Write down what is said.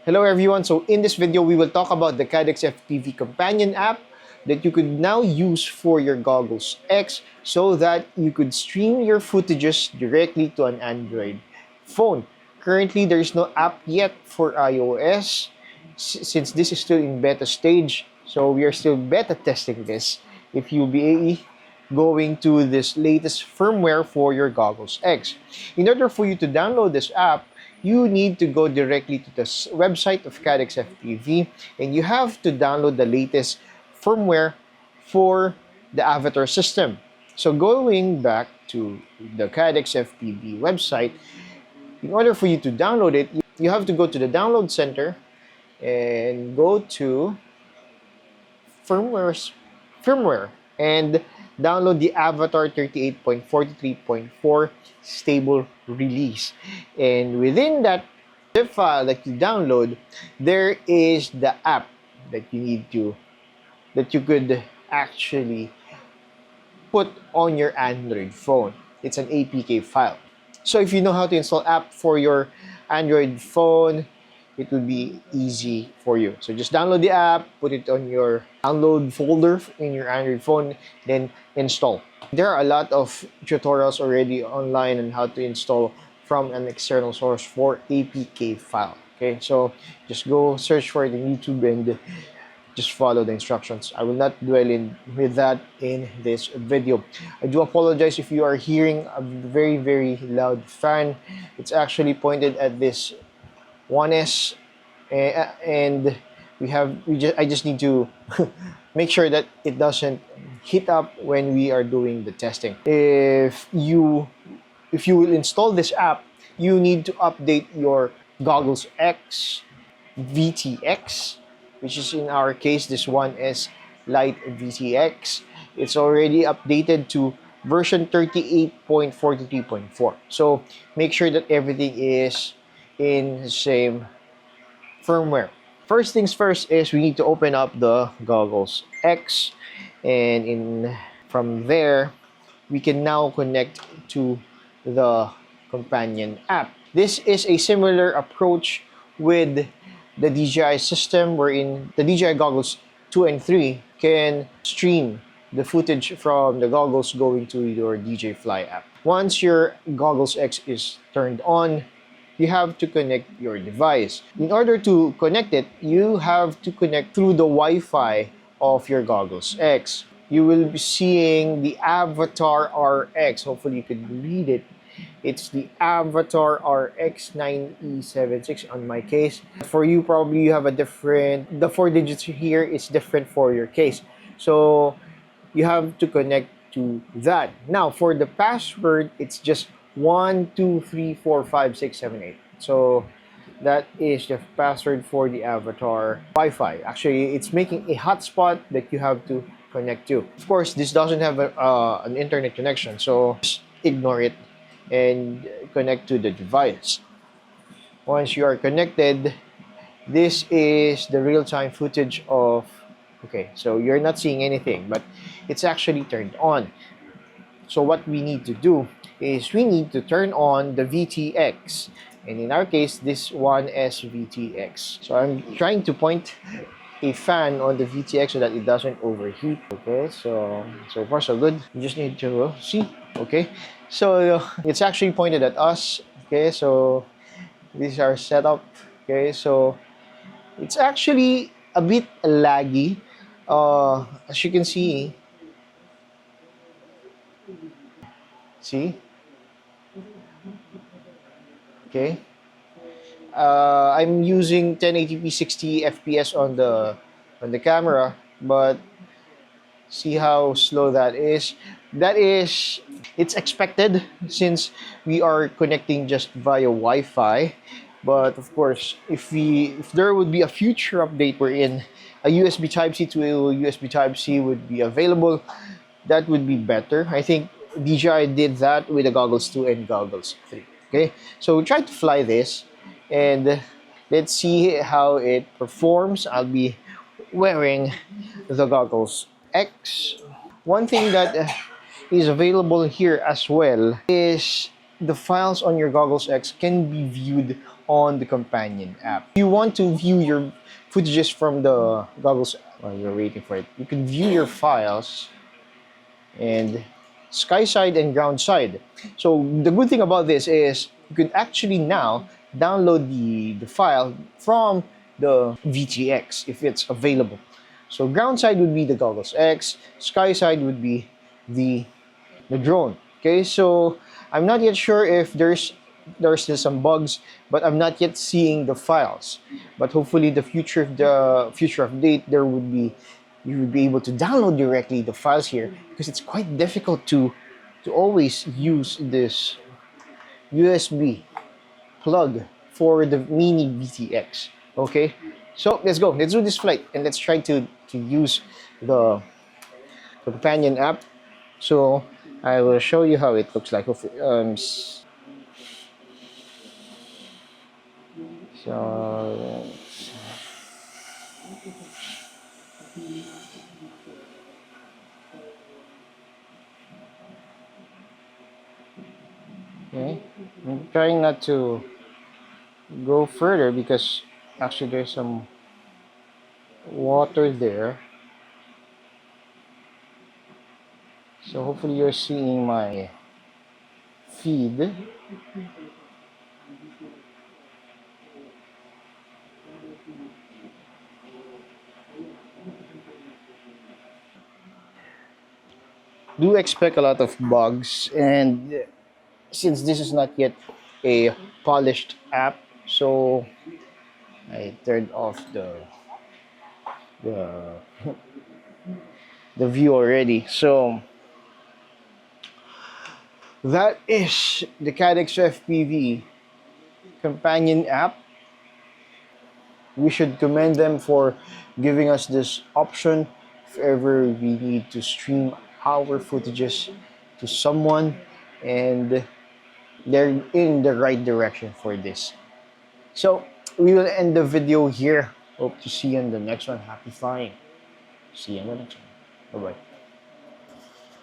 Hello everyone, so in this video we will talk about the CaddxFPV companion app that you could now use for your Goggles X so that you could stream your footages directly to an Android phone. Currently there is no app yet for iOS since this is still in beta stage, so we are still beta testing this. If you'll be going to this latest firmware for your Goggles X. In order for you to download this app, you need to go directly to the website of CaddxFPV and you have to download the latest firmware for the avatar system. So going back to the CaddxFPV website, in order for you to download it, you have to go to the download center and go to firmware and download the Avatar 38.43.4 stable release. And within that zip file that you download, there is the app that you could actually put on your Android phone. It's an APK file. So if you know how to install app for your Android phone, it will be easy for you. So just download the app, put it on your download folder in your Android phone, then install. There are a lot of tutorials already online on how to install from an external source for APK file. Okay, so just go search for it in YouTube and just follow the instructions. I will not dwell with that in this video. I do apologize if you are hearing a very, very loud fan. It's actually pointed at this 1S, and I just need to make sure that it doesn't heat up when we are doing the testing. If you will install this app, you need to update your Goggles X VTX, which is in our case this one is Lite VTX. It's already updated to version 38.43.4. So make sure that everything is in the same firmware. First things first is we need to open up the Goggles X, and from there we can now connect to the companion app. This is a similar approach with the DJI system, wherein the DJI Goggles 2 and 3 can stream the footage from the goggles going to your DJI Fly app. Once your Goggles X is turned on, you have to connect your device. In order to connect it, you have to connect through the Wi-Fi of your Goggles X. You will be seeing the Avatar RX. Hopefully you could read it. It's the Avatar RX 9E76 on my case. For you, probably you have the 4 digits here is different for your case. So you have to connect to that. Now for the password, it's just 1, 2, 3, 4, 5, 6, 7, 8. So that is the password for the Avatar Wi-Fi. Actually, it's making a hotspot that you have to connect to. Of course, this doesn't have an internet connection, so just ignore it and connect to the device. Once you are connected, this is the real-time footage of, okay, so you're not seeing anything, but it's actually turned on. So what we need to do is we need to turn on the VTX, and in our case this one is VTX. So I'm trying to point a fan on the VTX so that it doesn't overheat. Okay, so far so good. You just need to see. Okay, so it's actually pointed at us. Okay, so this is our setup. Okay, so it's actually a bit laggy, as you can see. See? Okay. I'm using 1080p 60 FPS on the camera, but see how slow that is. It's expected since we are connecting just via Wi-Fi. But of course, if there would be a future update wherein a USB Type-C to a USB Type-C would be available, that would be better. I think DJI did that with the Goggles 2 and Goggles 3. Okay, so try to fly this and let's see how it performs. I'll be wearing the Goggles X. One thing that is available here as well is the files on your Goggles X can be viewed on the companion app. If you want to view your footages from the goggles while you're waiting for it, you can view your files and sky side and ground side. So the good thing about this is you could actually now download the file from the VTX if it's available. So ground side would be the goggles X, sky side would be the drone. Okay, so I'm not yet sure if there's still some bugs, but I'm not yet seeing the files. But hopefully the future update there would be you would be able to download directly the files here, because it's quite difficult to always use this USB plug for the mini VTX. Okay, so let's go. Let's do this flight and let's try to use the companion app. So I will show you how it looks like. So okay, I'm trying not to go further because actually there's some water there. So hopefully you're seeing my feed. Do expect a lot of bugs, and since this is not yet a polished app, so I turned off the the view already. So that is the CaddxFPV companion app. We should commend them for giving us this option if ever we need to stream our footages to someone, and they're in the right direction for this. So we will end the video here. Hope to see you in the next one. Happy flying. See you in the next one. Bye bye.